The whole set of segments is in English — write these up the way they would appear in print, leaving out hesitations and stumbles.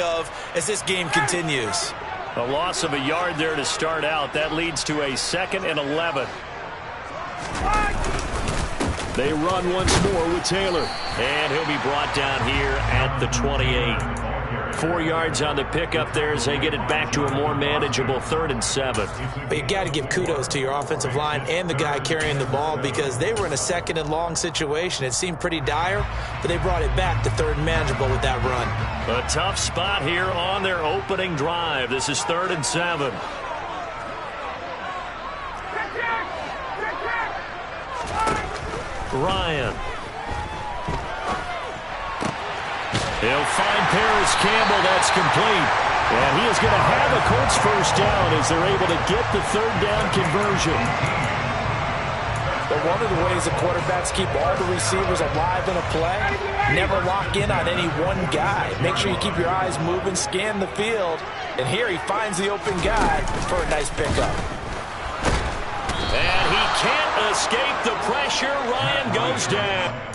of as this game continues. A loss of a yard there to start out. That leads to a 2nd and 11. They run once more with Taylor. And he'll be brought down here at the 28. 4 yards on the pickup there as they get it back to a more manageable 3rd and 7. But you got to give kudos to your offensive line and the guy carrying the ball because they were in a 2nd and long situation. It seemed pretty dire, but they brought it back to 3rd and manageable with that run. A tough spot here on their opening drive. This is 3rd and 7. Ryan. He'll find Paris Campbell. That's complete. And he is going to have a Colts first down as they're able to get the 3rd down conversion. But one of the ways the quarterbacks keep all the receivers alive in a play, never lock in on any one guy. Make sure you keep your eyes moving, scan the field. And here he finds the open guy for a nice pickup. And he can't escape the pressure. Ryan goes down.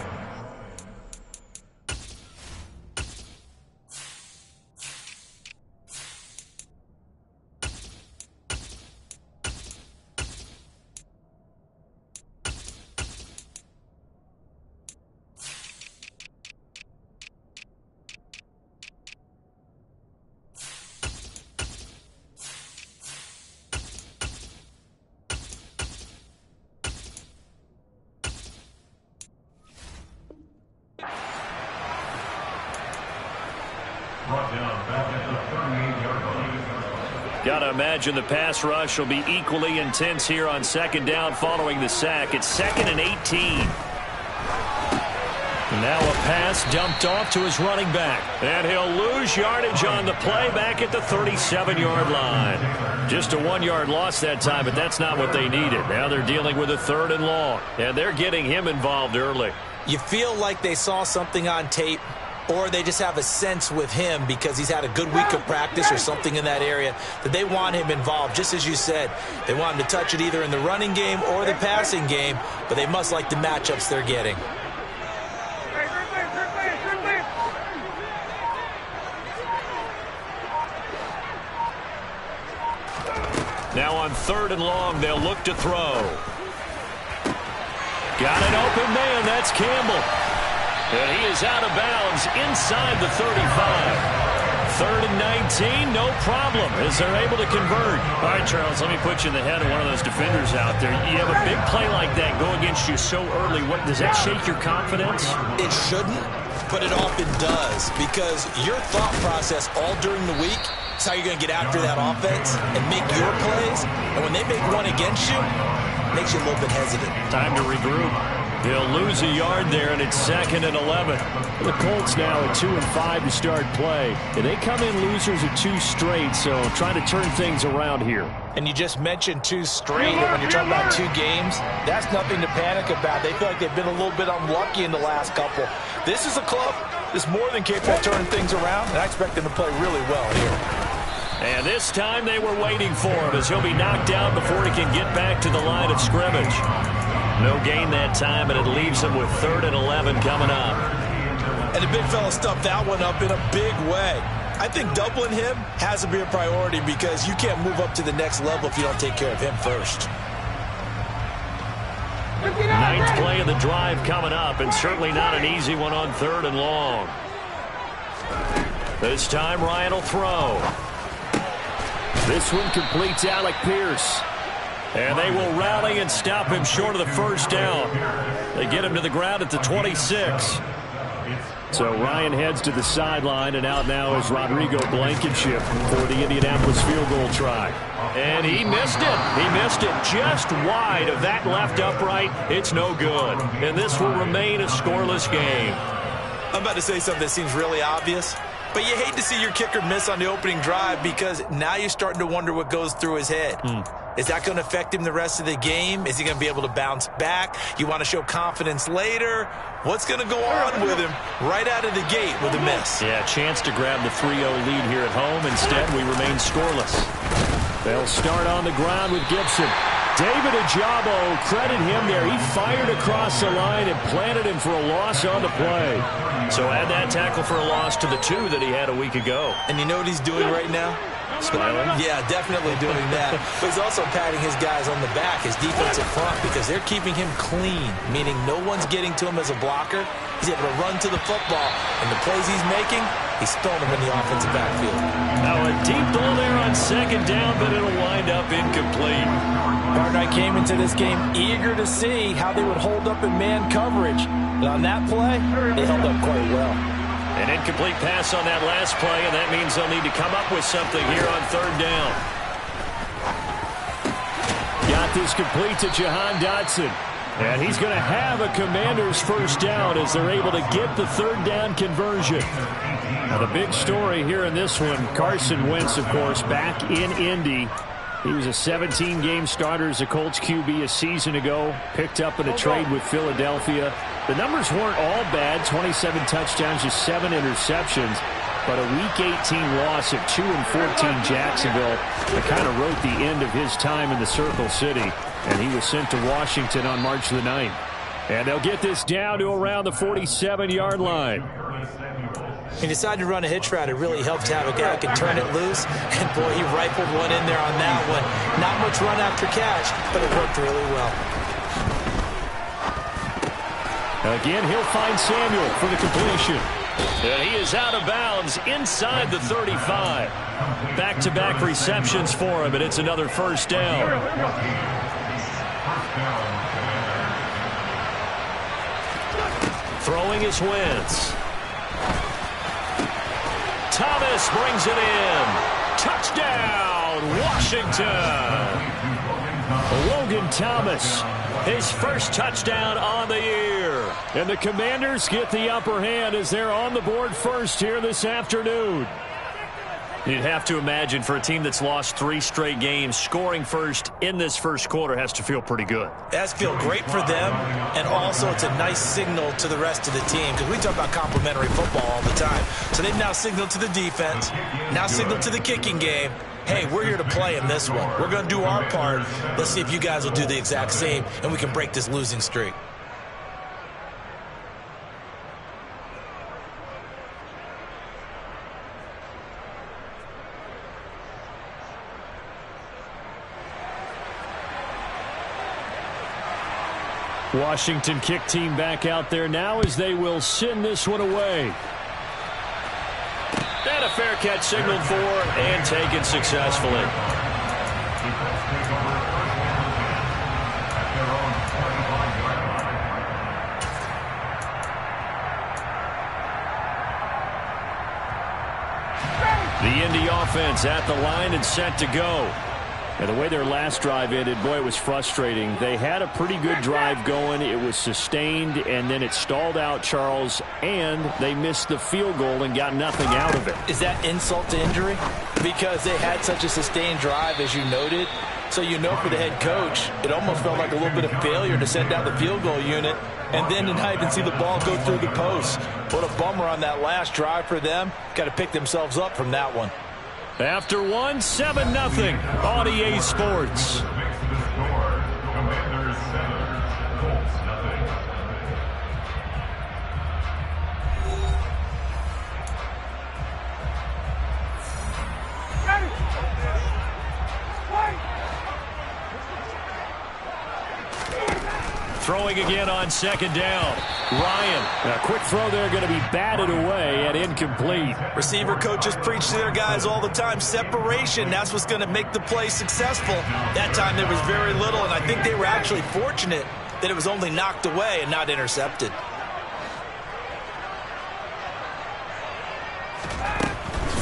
Got to imagine the pass rush will be equally intense here on 2nd down following the sack. It's 2nd and 18. Now a pass dumped off to his running back. And he'll lose yardage on the play back at the 37-yard line. Just a 1-yard loss that time, but that's not what they needed. Now they're dealing with a 3rd and long. And they're getting him involved early. You feel like they saw something on tape, or they just have a sense with him because he's had a good week of practice or something in that area that they want him involved. Just as you said, they want him to touch it either in the running game or the passing game, but they must like the matchups they're getting. Now on 3rd and long, they'll look to throw. Got an open man. That's Campbell. And he is out of bounds inside the 35. 3rd and 19, no problem, as they're able to convert. All right, Charles, let me put you in the head of one of those defenders out there. You have a big play like that go against you so early. What does that shake your confidence? It shouldn't, but it often does, because your thought process all during the week is how you're going to get after that offense and make your plays. And when they make one against you, it makes you a little bit hesitant. Time to regroup. They'll lose a yard there, and it's 2nd and 11. The Colts now at 2 and 5 to start play. And they come in losers of 2 straight, so trying to turn things around here. And you just mentioned 2 straight, and when you're talking about 2 games, that's nothing to panic about. They feel like they've been a little bit unlucky in the last couple. This is a club that's more than capable of turning things around, and I expect them to play really well here. And this time they were waiting for him as he'll be knocked down before he can get back to the line of scrimmage. No gain that time, and it leaves him with 3rd and 11 coming up. And the big fella stuffed that one up in a big way. I think doubling him has to be a priority because you can't move up to the next level if you don't take care of him first. 9th play of the drive coming up, and certainly not an easy one on 3rd and long. This time Ryan will throw. This one completes Alec Pierce. And they will rally and stop him short of the first down. They get him to the ground at the 26. So Ryan heads to the sideline, and out now is Rodrigo Blankenship for the Indianapolis field goal try. And he missed it. He missed it just wide of that left upright. It's no good. And this will remain a scoreless game. I'm about to say something that seems really obvious, but you hate to see your kicker miss on the opening drive because now you're starting to wonder what goes through his head. Is that going to affect him the rest of the game? Is he going to be able to bounce back? You want to show confidence later? What's going to go on with him right out of the gate with a miss? Yeah, chance to grab the 3-0 lead here at home. Instead, we remain scoreless. They'll start on the ground with Gibson. David Ojabo, credit him there. He fired across the line and planted him for a loss on the play. So add that tackle for a loss to the 2 that he had a week ago. And you know what he's doing right now? Smiling? Yeah, definitely doing that. But he's also patting his guys on the back, his defensive front, because they're keeping him clean, meaning no one's getting to him as a blocker. He's able to run to the football, and the plays he's making, he's throwing them in the offensive backfield. Now a deep ball there on second down, but it'll wind up incomplete. Partner, I came into this game eager to see how they would hold up in man coverage. But on that play, they held up quite well. An incomplete pass on that last play, and that means they'll need to come up with something here on third down. Got this complete to Jahan Dotson. And he's going to have a Commanders first down as they're able to get the third down conversion. Now the big story here in this one, Carson Wentz, of course, back in Indy. He was a 17-game starter as a Colts QB a season ago, picked up in a trade with Philadelphia. The numbers weren't all bad, 27 touchdowns, just 7 interceptions. But a Week 18 loss at 2-14 Jacksonville that kind of wrote the end of his time in the Circle City. And he was sent to Washington on March the 9th. And they'll get this down to around the 47-yard line. He decided to run a hitch route. It really helped to have a guy who can turn it loose. And, boy, he rifled one in there on that one. Not much run after catch, but it worked really well. Again, he'll find Samuel for the completion. And he is out of bounds inside the 35. Back-to-back receptions for him, and it's another first down. Throwing is Wentz. Thomas brings it in. Touchdown, Washington. Logan Thomas, his first touchdown on the year. And the Commanders get the upper hand as they're on the board first here this afternoon. You'd have to imagine for a team that's lost 3 straight games, scoring first in this first quarter has to feel pretty good. It has to feel great for them, and also it's a nice signal to the rest of the team, because we talk about complimentary football all the time. So they've now signaled to the defense, now signaled to the kicking game, hey, we're here to play in this one. We're going to do our part. Let's see if you guys will do the exact same, and we can break this losing streak. Washington kick team back out there now as they will send this one away. And a fair catch signaled for and taken successfully. The Indy offense at the line and set to go. And the way their last drive ended, boy, it was frustrating. They had a pretty good drive going. It was sustained, and then it stalled out, Charles, and they missed the field goal and got nothing out of it. Is that insult to injury? Because they had such a sustained drive, as you noted. So you know for the head coach, it almost felt like a little bit of failure to send out the field goal unit and then to not even see the ball go through the post. What a bummer on that last drive for them. Got to pick themselves up from that one. After one, 7-0 on EA Sports. Throwing again on second down. Ryan. A quick throw there going to be batted away and incomplete. Receiver coaches preach to their guys all the time. Separation, that's what's going to make the play successful. That time there was very little, and I think they were actually fortunate that it was only knocked away and not intercepted.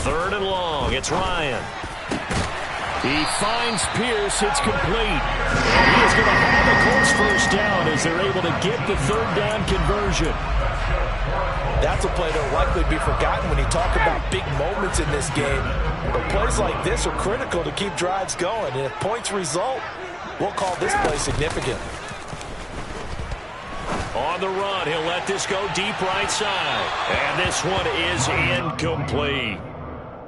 Third and long. It's Ryan. He finds Pierce. It's complete. And he is going to have a Colts first down as they're able to get the third down conversion. That's a play that will likely be forgotten when you talk about big moments in this game. But plays like this are critical to keep drives going. And if points result, we'll call this play significant. On the run, he'll let this go deep right side. And this one is incomplete.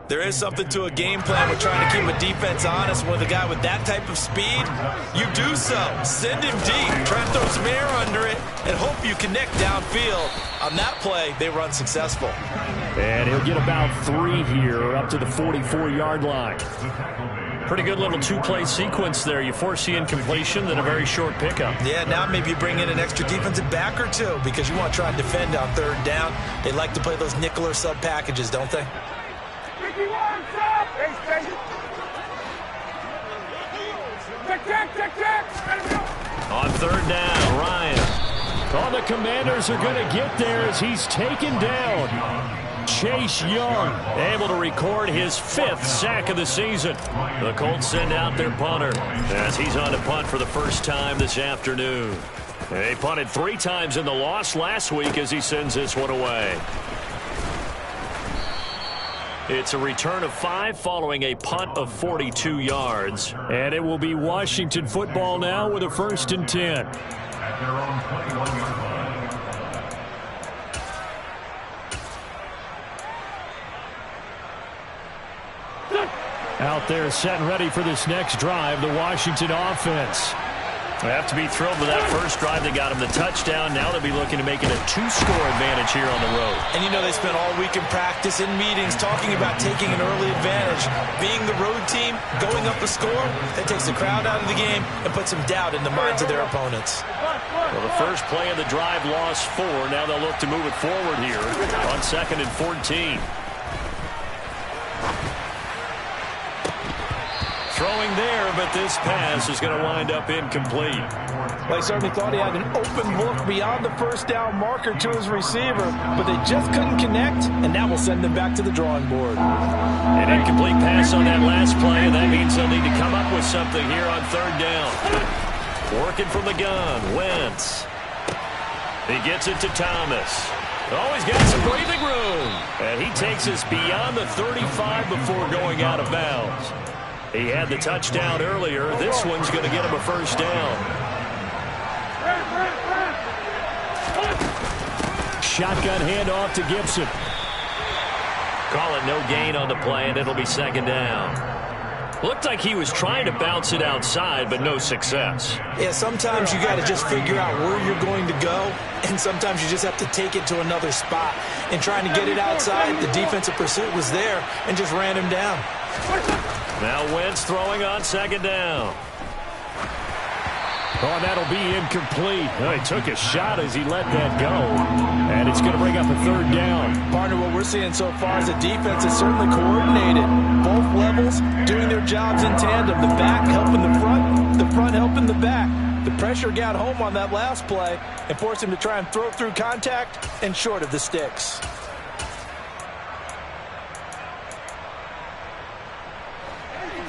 There is something to a game plan with trying to keep a defense honest. With a guy with that type of speed, you do so. Send him deep. Try to throw some air under it and hope you connect downfield. On that play, they were unsuccessful. And he'll get about 3 here up to the 44-yard line. Pretty good little two-play sequence there. You force the incompletion, then a very short pickup. Yeah, now maybe you bring in an extra defensive back or two because you want to try and defend on 3rd down. They like to play those nickel or sub packages, don't they? On 3rd down, Ryan. Oh, the Commanders are going to get there as he's taken down. Chase Young able to record his 5th sack of the season. The Colts send out their punter as he's on to punt for the first time this afternoon. They punted 3 times in the loss last week as he sends this one away. It's a return of 5 following a punt of 42 yards. And it will be Washington football now with a 1st and 10. At their own 21-yard line. Out there set and ready for this next drive, the Washington offense. They have to be thrilled with that first drive that got them the touchdown. Now they'll be looking to make it a 2-score advantage here on the road. And you know they spent all week in practice and meetings talking about taking an early advantage. Being the road team, going up a score, that takes the crowd out of the game and puts some doubt in the minds of their opponents. Well, the first play of the drive lost 4. Now they'll look to move it forward here on 2nd and 14. Throwing there, but this pass is going to wind up incomplete. Well, he certainly thought he had an open look beyond the 1st down marker to his receiver, but they just couldn't connect, and that will send them back to the drawing board. An incomplete pass on that last play, and that means they'll need to come up with something here on 3rd down. Working from the gun, Wentz. He gets it to Thomas. Oh, he's got some breathing room. And he takes us beyond the 35 before going out of bounds. He had the touchdown earlier. This one's going to get him a 1st down. Shotgun handoff to Gibson. Call it no gain on the play, and it'll be 2nd down. Looked like he was trying to bounce it outside, but no success. Yeah, sometimes you got to just figure out where you're going to go, and sometimes you just have to take it to another spot. And trying to get it outside, the defensive pursuit was there and just ran him down. Now Wentz throwing on 2nd down. Oh, and that'll be incomplete. Oh, he took a shot as he let that go. And it's going to bring up a 3rd down. Partner, what we're seeing so far is the defense is certainly coordinated. Both levels doing their jobs in tandem. The back helping the front helping the back. The pressure got home on that last play and forced him to try and throw through contact and short of the sticks.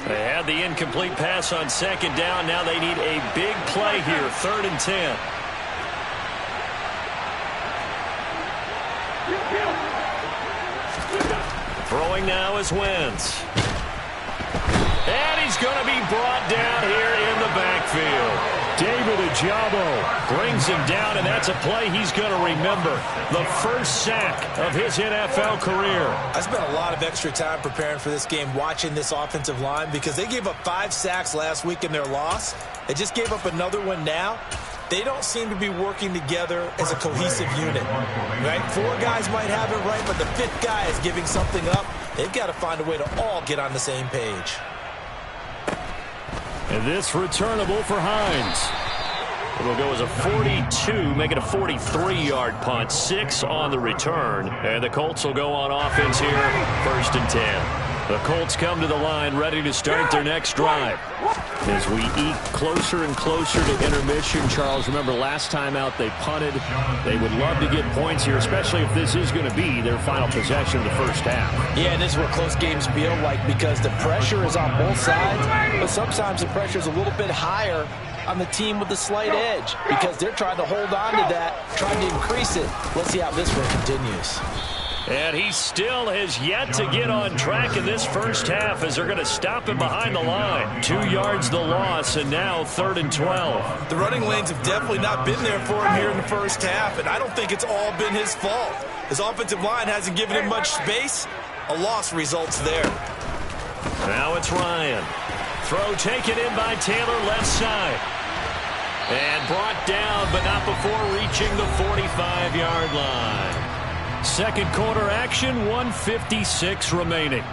They had the incomplete pass on 2nd down. Now they need a big play here, 3rd and 10. Throwing now is Wentz. And he's going to be brought down here in the backfield. David Ojabo brings him down, and that's a play he's going to remember. The 1st sack of his NFL career. I spent a lot of extra time preparing for this game, watching this offensive line, because they gave up 5 sacks last week in their loss. They just gave up another one now. They don't seem to be working together as a cohesive unit, right? 4 guys might have it right, but the 5th guy is giving something up. They've got to find a way to all get on the same page. And this returnable for Hines. It'll go as a 42, make it a 43-yard punt. 6 on the return. And the Colts will go on offense here, 1st and 10. The Colts come to the line ready to start their next drive. As we eke closer and closer to intermission, Charles, remember last time out they punted. They would love to get points here, especially if this is going to be their final possession of the first half. Yeah, and this is what close games feel like, because the pressure is on both sides, but sometimes the pressure is a little bit higher on the team with the slight edge because they're trying to hold on to that, trying to increase it. Let's see how this one continues. And he still has yet to get on track in this first half as they're going to stop him behind the line. 2 yards the loss, and now 3rd and 12. The running lanes have definitely not been there for him here in the first half, and I don't think it's all been his fault. His offensive line hasn't given him much space. A loss results there. Now it's Ryan. Throw taken in by Taylor, left side. And brought down, but not before reaching the 45-yard line. Second quarter action, 1:56 remaining.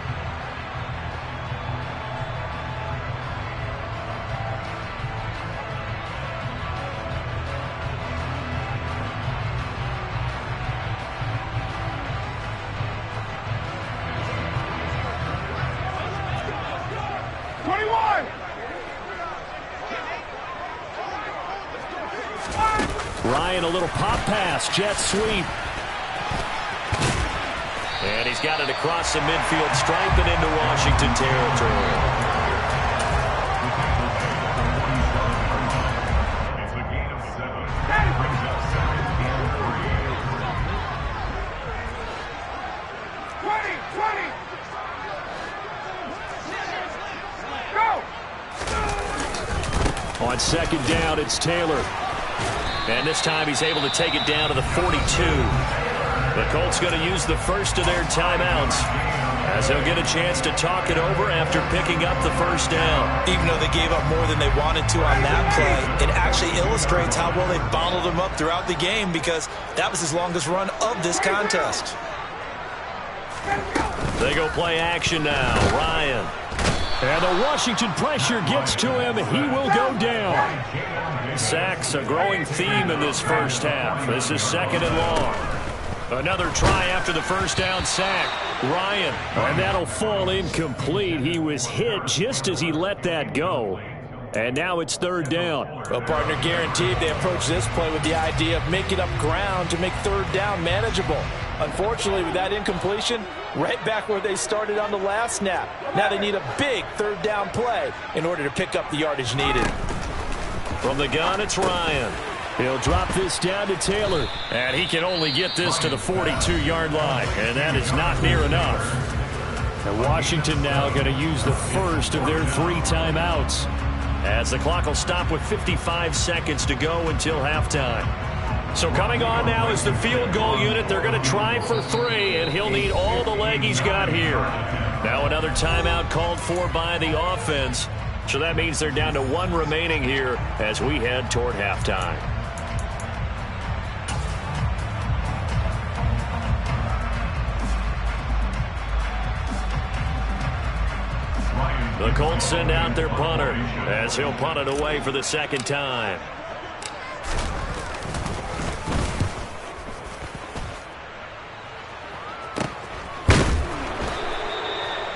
Ryan, a little pop pass, jet sweep. And he's got it across the midfield stripe and into Washington territory. On second down, it's Taylor. And this time he's able to take it down to the 42. The Colts going to use the first of their timeouts as they'll get a chance to talk it over after picking up the first down. Even though they gave up more than they wanted to on that play, it actually illustrates how well they bottled them up throughout the game because that was his longest run of this contest. They go play action now. Ryan. And the Washington pressure gets to him. He will go down. Sacks a growing theme in this first half. This is second and long. Another try after the first down sack. Ryan. And that'll fall incomplete. He was hit just as he let that go. And now it's third down. Well, partner, guaranteed they approach this play with the idea of making up ground to make third down manageable. Unfortunately, with that incompletion, right back where they started on the last snap. Now they need a big third down play in order to pick up the yardage needed. From the gun, it's Ryan. He'll drop this down to Taylor. And he can only get this to the 42-yard line. And that is not near enough. And Washington now going to use the first of their 3 timeouts, as the clock will stop with 55 seconds to go until halftime. So coming on now is the field goal unit. They're going to try for 3, and he'll need all the leg he's got here. Now another timeout called for by the offense. So that means they're down to 1 remaining here as we head toward halftime. The Colts send out their punter as he'll punt it away for the second time.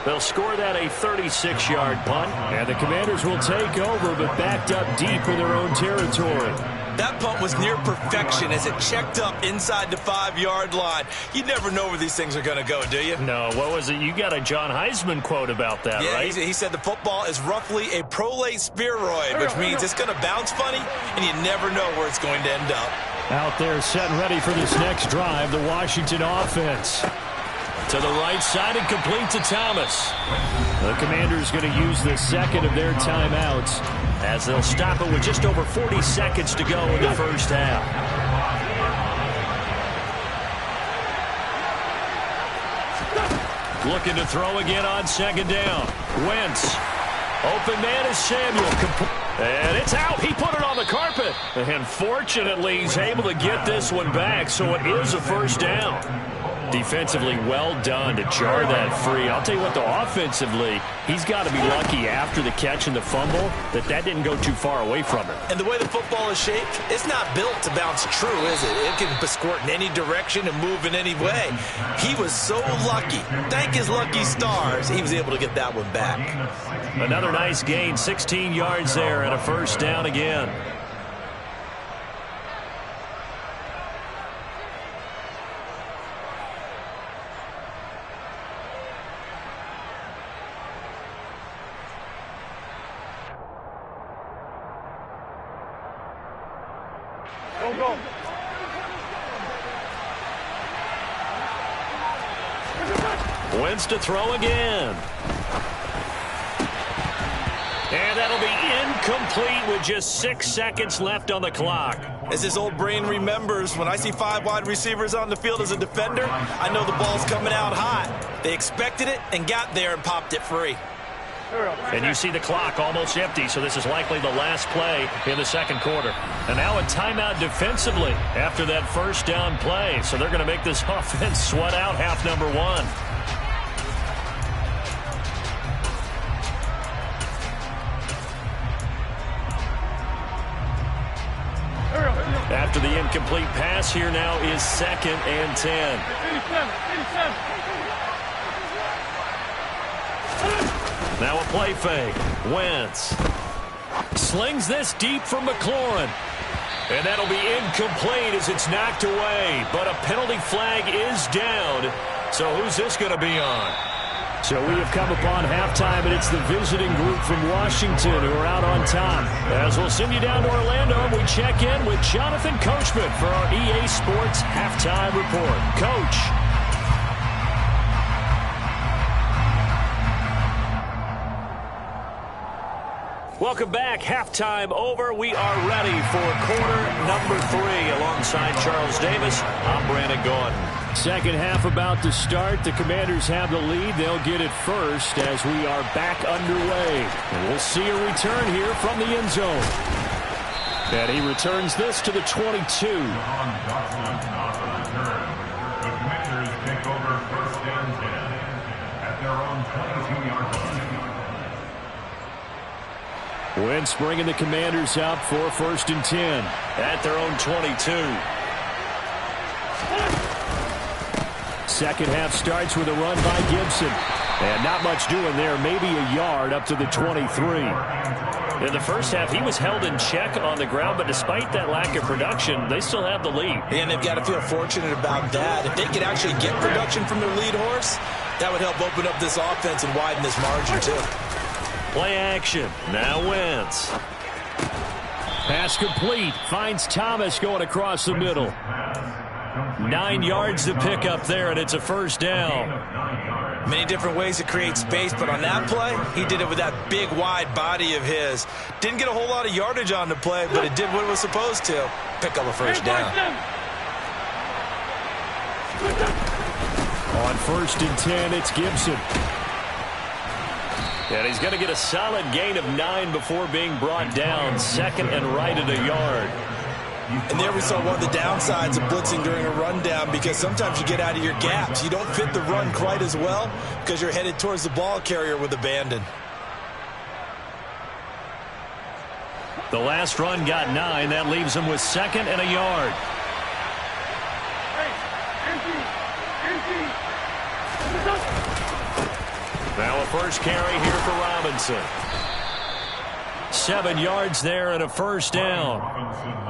They'll score that a 36-yard punt, and the Commanders will take over, but backed up deep in their own territory. That punt was near perfection as it checked up inside the 5-yard line. You never know where these things are going to go, do you? No, what was it? You got a John Heisman quote about that, right? He said the football is roughly a prolate spheroid, which means it's going to bounce funny, and you never know where it's going to end up. Out there set and ready for this next drive, the Washington offense. To the right side and complete to Thomas. The Commanders going to use the second of their timeouts as they'll stop it with just over 40 seconds to go in the first half. Looking to throw again on second down. Wentz. Open man is Samuel. And it's out. He put it on the carpet. And fortunately, he's able to get this one back, so it is a first down. Defensively, well done to jar that free. I'll tell you what, though, offensively, he's got to be lucky after the catch and the fumble that didn't go too far away from him. And the way the football is shaped, it's not built to bounce true, is it? It can squirt in any direction and move in any way. He was so lucky. Thank his lucky stars, he was able to get that one back. Another nice gain, 16 yards there, and a first down again. Go. Wentz to throw again. And that'll be incomplete with just 6 seconds left on the clock. As his old brain remembers, when I see 5 wide receivers on the field as a defender, I know the ball's coming out hot. They expected it and got there and popped it free. And you see the clock almost empty, so this is likely the last play in the second quarter. And now a timeout defensively after that first down play. So they're going to make this offense sweat out half number 1. After the incomplete pass, here now is 2nd and 10. Now a play fake. Wentz slings this deep from McLaurin. And that'll be incomplete as it's knocked away. But a penalty flag is down. So who's this going to be on? So we have come upon halftime, and it's the visiting group from Washington who are out on top. As we'll send you down to Orlando, and we check in with Jonathan Coachman for our EA Sports Halftime Report. Coach. Welcome back. Halftime over. We are ready for quarter number 3. Alongside Charles Davis, I'm Brandon Gaudin. Second half about to start. The Commanders have the lead. They'll get it first as we are back underway. And we'll see a return here from the end zone. And he returns this to the 22. The Commanders take over first and 10 at their own 22-yard line. Wentz bringing the Commanders out for first and 10 at their own 22. Second half starts with a run by Gibson. And not much doing there, maybe a yard up to the 23. In the first half, he was held in check on the ground, but despite that lack of production, they still have the lead. And they've got to feel fortunate about that. If they could actually get production from their lead horse, that would help open up this offense and widen this margin too. Play action. Now Wentz. Pass complete. Finds Thomas going across the middle. 9 yards to pick up there, and it's a first down. Many different ways to create space, but on that play, he did it with that big, wide body of his. Didn't get a whole lot of yardage on the play, but it did what it was supposed to. Pick up a first down. On first and 10, it's Gibson. And he's going to get a solid gain of 9 before being brought down. Second and right at a yard. And there we saw one of the downsides of blitzing during a rundown, because sometimes you get out of your gaps. You don't fit the run quite as well because you're headed towards the ball carrier with abandon. The last run got 9. That leaves him with second and a yard. Now a first carry here for Robinson. 7 yards there and a first down.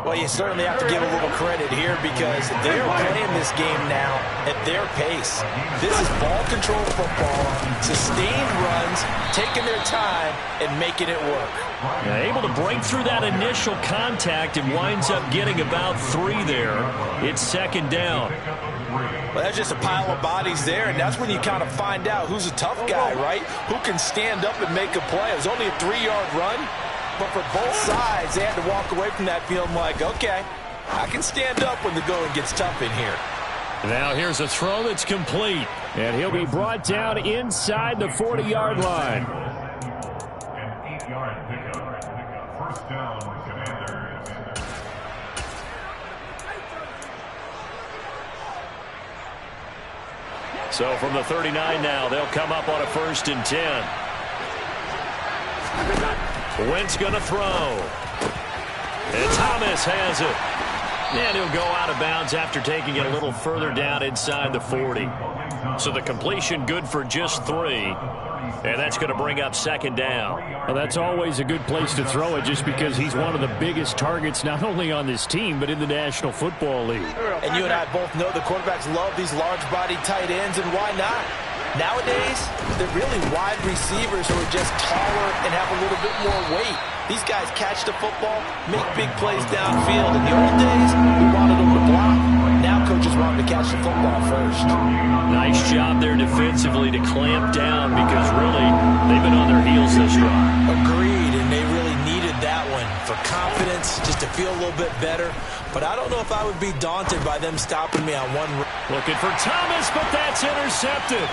Well, you certainly have to give a little credit here because they're playing this game now at their pace. This is ball control football, sustained runs, taking their time and making it work. Yeah, able to break through that initial contact and winds up getting about 3 there. It's second down. Well, that's just a pile of bodies there, and that's when you kind of find out who's a tough guy, right? Who can stand up and make a play. It was only a 3-yard run, but for both sides, they had to walk away from that feeling like, okay, I can stand up when the going gets tough in here. Now here's a throw that's complete, and he'll be brought down inside the 40-yard line. An 8-yard pickup. First down, Commanders. So from the 39 now, they'll come up on a first and 10. Wentz going to throw. And Thomas has it. And he'll go out of bounds after taking it a little further down inside the 40. So the completion good for just 3. And that's going to bring up second down. Well, that's always a good place to throw it just because he's one of the biggest targets not only on this team but in the National Football League. And you and I both know the quarterbacks love these large-bodied tight ends, and why not? Nowadays, they're really wide receivers who are just taller and have a little bit more weight. These guys catch the football, make big plays downfield. In the old days, we wanted them to block. Now coaches want them to catch the football first. Nice job there defensively to clamp down because really they've been on their heels this drive. Agreed, and they really needed that one for confidence, just to feel a little bit better, but I don't know if I would be daunted by them stopping me on one. Looking for Thomas, but that's intercepted.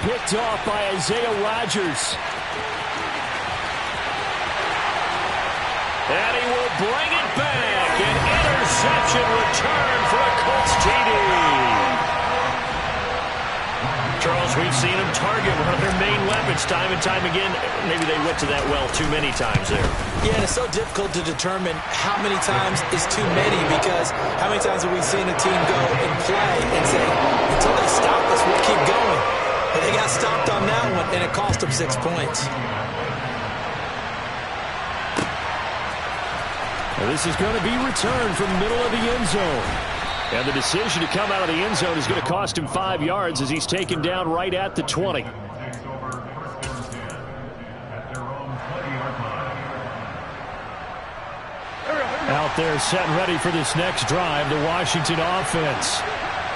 Picked off by Isaiah Rodgers. And he will bring it back. An interception return for a Colts TD. Charles, we've seen him target one of their main weapons time and time again. Maybe they went to that well too many times there. Yeah, and it's so difficult to determine how many times is too many, because how many times have we seen a team go and play and say, until they stop us, we'll keep going. But they got stopped on that one, and it cost them 6 points. Well, this is going to be returned from the middle of the end zone. And the decision to come out of the end zone is going to cost him 5 yards as he's taken down right at the 20. Out there set and ready for this next drive, the Washington offense.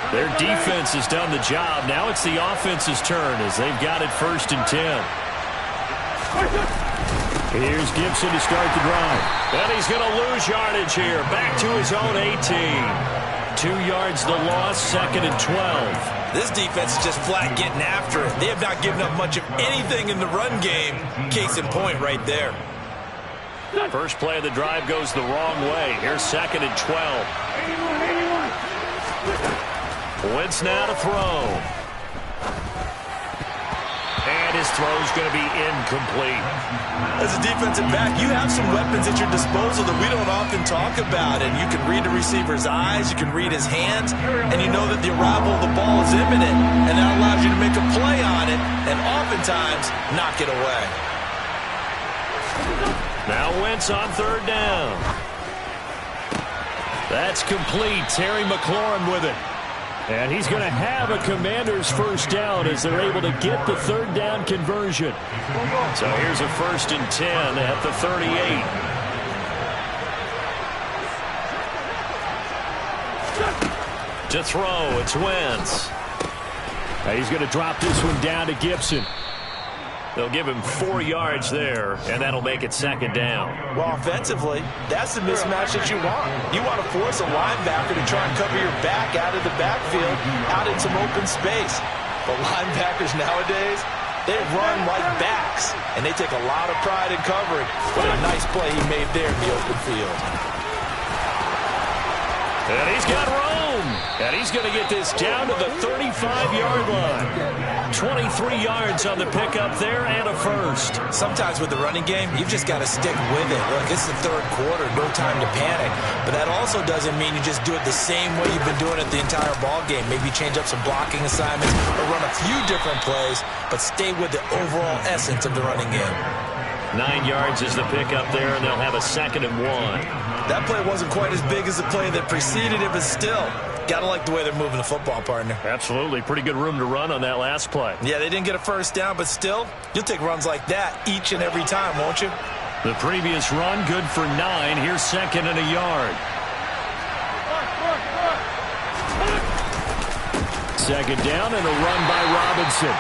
Their defense has done the job. Now it's the offense's turn as they've got it 1st and 10. Here's Gibson to start the drive. And he's going to lose yardage here. Back to his own 18. 2 yards the loss, 2nd and 12. This defense is just flat getting after it. They have not given up much of anything in the run game. Case in point right there. First play of the drive goes the wrong way. Here's 2nd and 12. Wentz now to throw. And his throw's going to be incomplete. As a defensive back, you have some weapons at your disposal that we don't often talk about. And you can read the receiver's eyes, you can read his hands, and you know that the arrival of the ball is imminent. And that allows you to make a play on it and oftentimes knock it away. Now Wentz on 3rd down. That's complete. Terry McLaurin with it. And he's going to have a Commander's 1st down as they're able to get the 3rd down conversion. So here's a 1st and 10 at the 38. To throw, it's Wentz. He's going to drop this one down to Gibson. They'll give him 4 yards there, and that'll make it 2nd down. Well, offensively, that's the mismatch that you want. You want to force a linebacker to try and cover your back out of the backfield, out in some open space. But linebackers nowadays, they run like backs, and they take a lot of pride in covering. What a nice play he made there in the open field. And he's got room. And he's going to get this down to the 35-yard line. 23 yards on the pickup there and a 1st. Sometimes with the running game, you've just got to stick with it. Look, it's the 3rd quarter, no time to panic. But that also doesn't mean you just do it the same way you've been doing it the entire ball game. Maybe change up some blocking assignments or run a few different plays, but stay with the overall essence of the running game. 9 yards is the pickup there, and they'll have a 2nd and 1. That play wasn't quite as big as the play that preceded it, but still, got to like the way they're moving the football, partner. Absolutely. Pretty good room to run on that last play. Yeah, they didn't get a 1st down, but still, you'll take runs like that each and every time, won't you? The previous run, good for 9. Here's 2nd and a yard. 2nd down and a run by Robinson.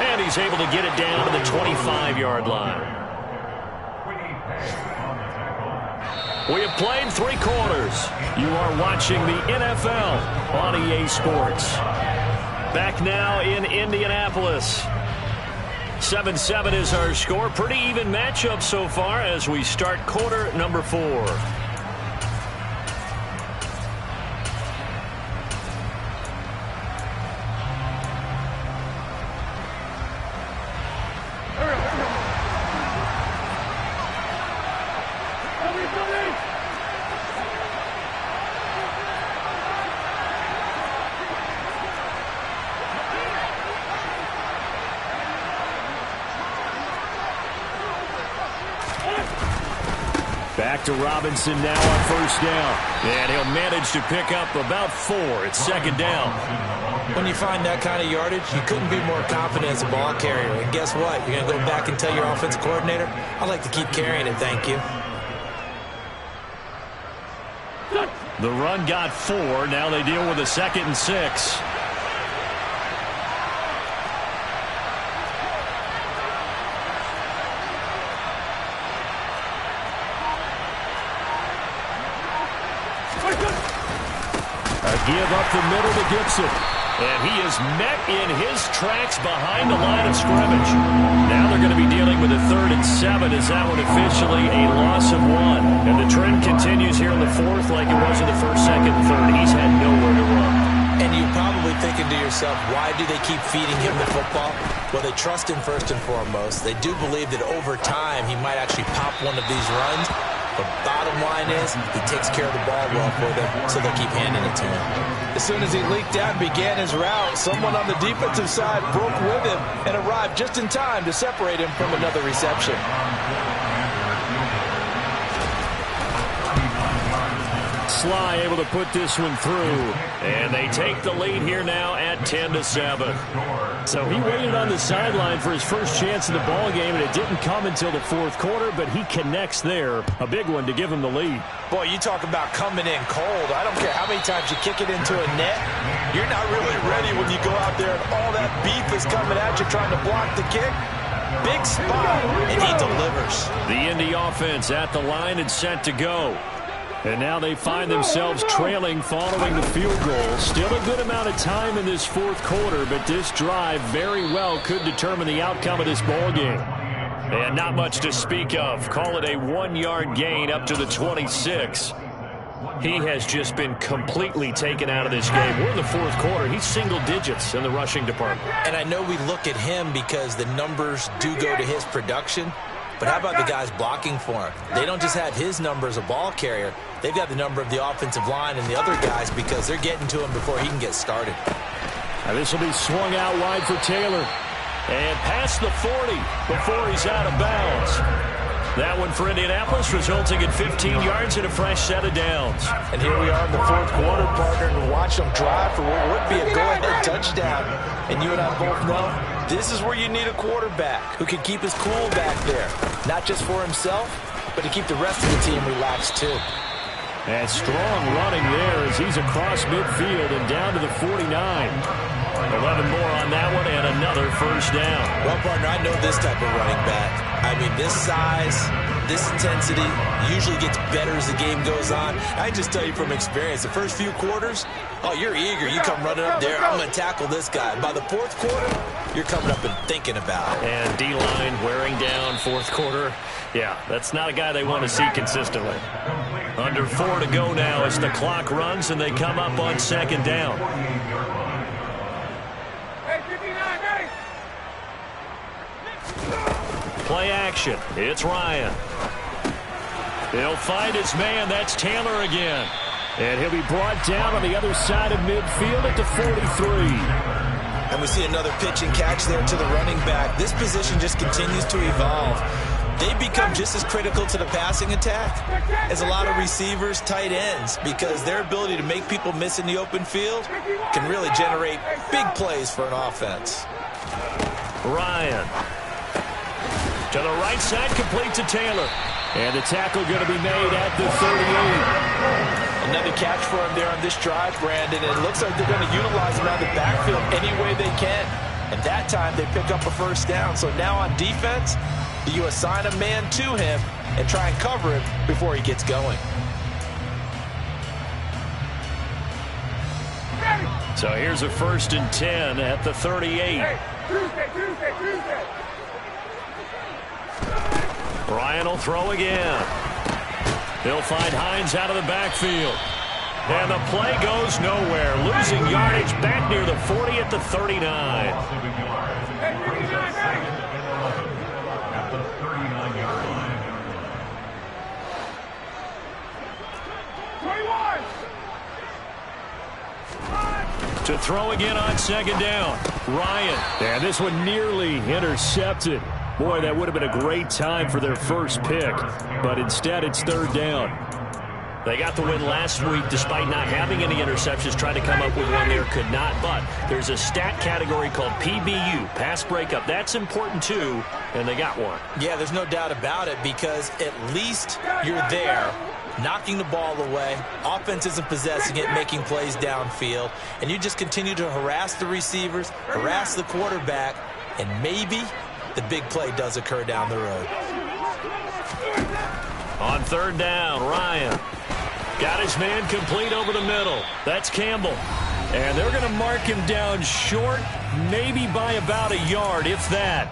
And he's able to get it down to the 25-yard line. We have played 3 quarters. You are watching the NFL on EA Sports. Back now in Indianapolis. 7-7 is our score. Pretty even matchup so far as we start quarter number 4. Back to Robinson now on 1st down. And he'll manage to pick up about 4. It's 2nd down. When you find that kind of yardage, you couldn't be more confident as a ball carrier. And guess what? You're going to go back and tell your offensive coordinator, I'd like to keep carrying it, thank you. The run got 4. Now they deal with a 2nd and 6. give up the middle to Gibson. And he is met in his tracks behind the line of scrimmage. Now they're going to be dealing with a 3rd and 7. Is that one officially a loss of 1? And the trend continues here in the 4th like it was in the 1st, 2nd, and 3rd. He's had nowhere to run. And you're probably thinking to yourself, why do they keep feeding him the football? Well, they trust him first and foremost. They do believe that over time he might actually pop one of these runs. But bottom line is, he takes care of the ball well for them, so they'll keep handing it to him. As soon as he leaked out and began his route, someone on the defensive side broke with him and arrived just in time to separate him from another reception. Sly able to put this one through. And they take the lead here now at 10-7. So he waited on the sideline for his first chance in the ball game, and it didn't come until the 4th quarter, but he connects there. A big one to give him the lead. Boy, you talk about coming in cold. I don't care how many times you kick it into a net. You're not really ready when you go out there and all that beef is coming at you trying to block the kick. Big spot, and he delivers. The Indy offense at the line and set to go. And now they find themselves trailing following the field goal. Still a good amount of time in this 4th quarter, but this drive very well could determine the outcome of this ball game. And not much to speak of. Call it a 1-yard gain up to the 26. He has just been completely taken out of this game. We're in the 4th quarter. He's single digits in the rushing department. And I know we look at him because the numbers do go to his production. But how about the guys blocking for him? They don't just have his number as a ball carrier. They've got the number of the offensive line and the other guys because they're getting to him before he can get started. Now this will be swung out wide for Taylor. And past the 40 before he's out of bounds. That one for Indianapolis, resulting in 15 yards and a fresh set of downs. And here we are in the 4th quarter, partner, and watch them drive for what would be a go-ahead touchdown. And you and I both know this is where you need a quarterback who can keep his cool back there. Not just for himself, but to keep the rest of the team relaxed too. And strong running there as he's across midfield and down to the 49. 11 more on that one and another first down. Well, partner, I know this type of running back. I mean, this size, this intensity usually gets better as the game goes on. I just tell you from experience, the first few quarters, oh, you're eager. You come running up there, I'm going to tackle this guy. By the 4th quarter, you're coming up and thinking about it. And D-line wearing down 4th quarter. Yeah, that's not a guy they want to see consistently. Under 4 to go now as the clock runs and they come up on 2nd down. Play action. It's Ryan. He'll find his man. That's Taylor again. And he'll be brought down on the other side of midfield at the 43. And we see another pitch and catch there to the running back. This position just continues to evolve. They become just as critical to the passing attack as a lot of receivers, tight ends, because their ability to make people miss in the open field can really generate big plays for an offense. Ryan. To the right side, complete to Taylor. And the tackle going to be made at the 38. Another catch for him there on this drive, Brandon. And it looks like they're going to utilize him out of the backfield any way they can. And that time they pick up a first down. So now on defense, do you assign a man to him and try and cover him before he gets going? So here's a 1st and 10 at the 38. Tuesday. Ryan will throw again. He'll find Hines out of the backfield. And the play goes nowhere. Losing yardage back near the 40 at the 39. At the 39-yard line. 21. To throw again on 2nd down. Ryan. And this one nearly intercepted. Boy, that would have been a great time for their first pick. But instead, it's 3rd down. They got the win last week despite not having any interceptions. Tried to come up with one there, could not. But there's a stat category called PBU, pass breakup. That's important too, and they got one. Yeah, there's no doubt about it because at least you're there knocking the ball away. Offense isn't possessing it, making plays downfield. And you just continue to harass the receivers, harass the quarterback, and maybe the big play does occur down the road. On 3rd down, Ryan. Got his man complete over the middle. That's Campbell. And they're going to mark him down short, maybe by about a yard, if that.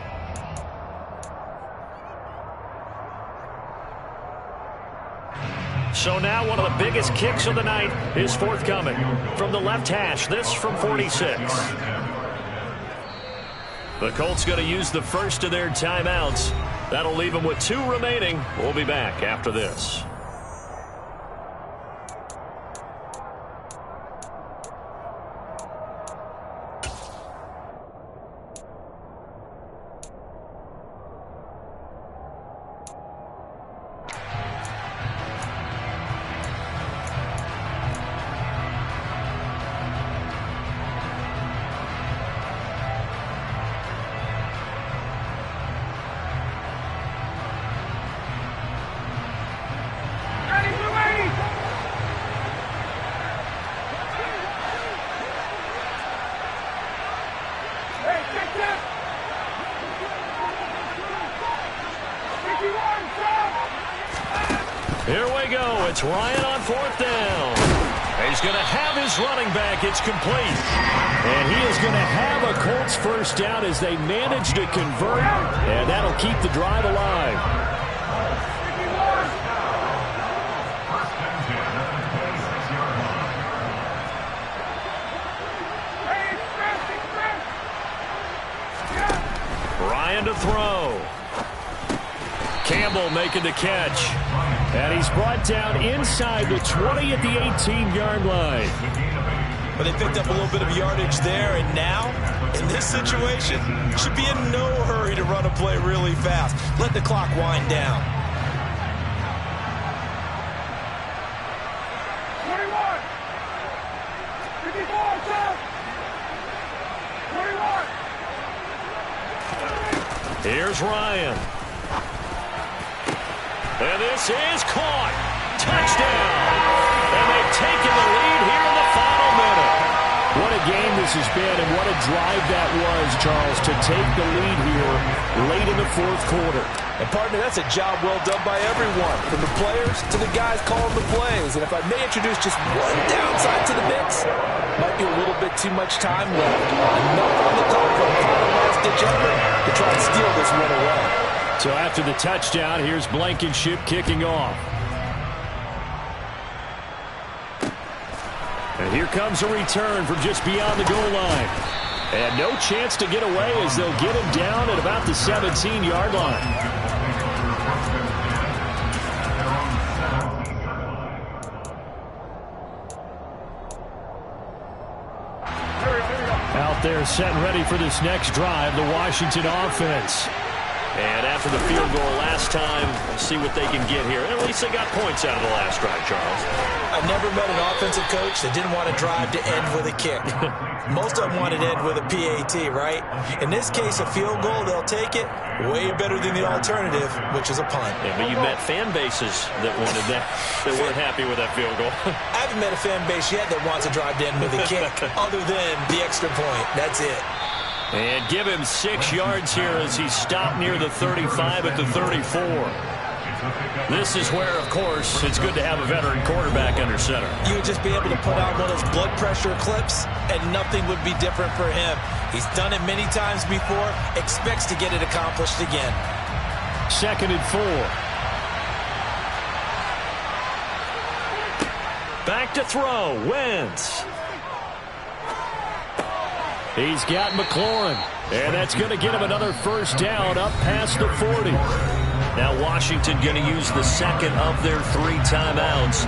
So now one of the biggest kicks of the night is forthcoming. From the left hash, this from 46. The Colts going to use the first of their timeouts. That'll leave them with 2 remaining. We'll be back after this. Here we go. It's Ryan on 4th down. He's going to have his running back. It's complete. And he is going to have a Colts first down as they manage to convert. And that'll keep the drive alive. Ryan to throw. Campbell making the catch. And he's brought down inside the 20 at the 18-yard line. But they picked up a little bit of yardage there, and now, in this situation, should be in no hurry to run a play really fast. Let the clock wind down. 21. 54, sir. 21. Here's Ryan. And this is caught. Touchdown. And they've taken the lead here in the final minute. What a game this has been, and what a drive that was, Charles, to take the lead here late in the 4th quarter. And, partner, that's a job well done by everyone, from the players to the guys calling the plays. And if I may introduce just one downside to the mix, might be a little bit too much time left. Enough on the clock for a final last-ditch effort to try and steal this one away. So after the touchdown, here's Blankenship kicking off. And here comes a return from just beyond the goal line. And no chance to get away as they'll get him down at about the 17-yard line. Out there set and ready for this next drive, the Washington offense. And after the field goal last time, we'll see what they can get here. And at least they got points out of the last drive, Charles. I've never met an offensive coach that didn't want to drive to end with a kick. Most of them wanted to end with a PAT, right? In this case, a field goal, they'll take it. Way better than the alternative, which is a punt. Yeah, but you met fan bases that wanted that, that weren't happy with that field goal. I haven't met a fan base yet that wants to drive to end with a kick, other than the extra point. That's it. And give him 6 yards here as he stopped near the 35 at the 34. This is where, of course, it's good to have a veteran quarterback under center. You would just be able to put on one of those blood pressure clips, and nothing would be different for him. He's done it many times before, expects to get it accomplished again. 2nd and 4. Back to throw, Wentz. He's got McLaurin, and that's going to get him another first down up past the 40. Now Washington going to use the second of their 3 timeouts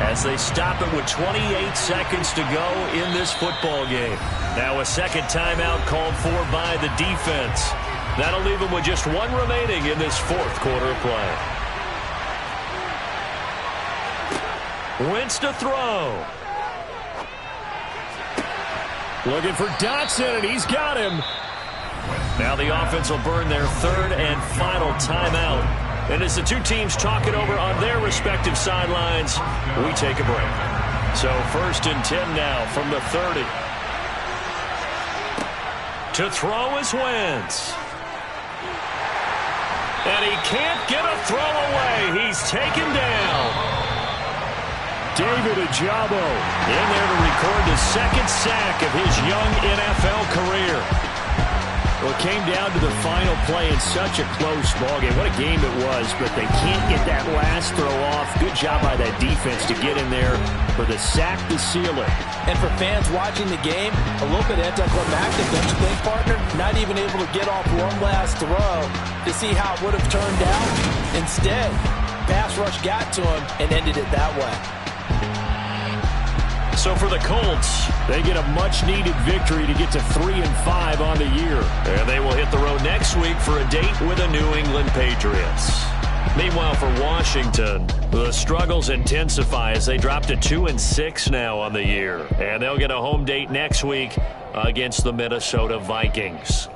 as they stop it with 28 seconds to go in this football game. Now a second timeout called for by the defense. That'll leave them with just 1 remaining in this 4th quarter of play. Wentz to throw. Looking for Dotson, and he's got him. Now the offense will burn their 3rd and final timeout. And as the 2 teams talk it over on their respective sidelines, we take a break. So 1st and 10 now from the 30. To throw is Wentz. And he can't get a throw away. He's taken down. David Ojabo in there to record the second sack of his young NFL career. Well, it came down to the final play in such a close ballgame. What a game it was, but they can't get that last throw off. Good job by that defense to get in there for the sack to seal it. And for fans watching the game, a little bit anticlimactic, don't you think, partner? Not even able to get off one last throw to see how it would have turned out. Instead, pass rush got to him and ended it that way. So for the Colts, they get a much-needed victory to get to 3-5 on the year. And they will hit the road next week for a date with the New England Patriots. Meanwhile, for Washington, the struggles intensify as they drop to 2-6 now on the year. And they'll get a home date next week against the Minnesota Vikings.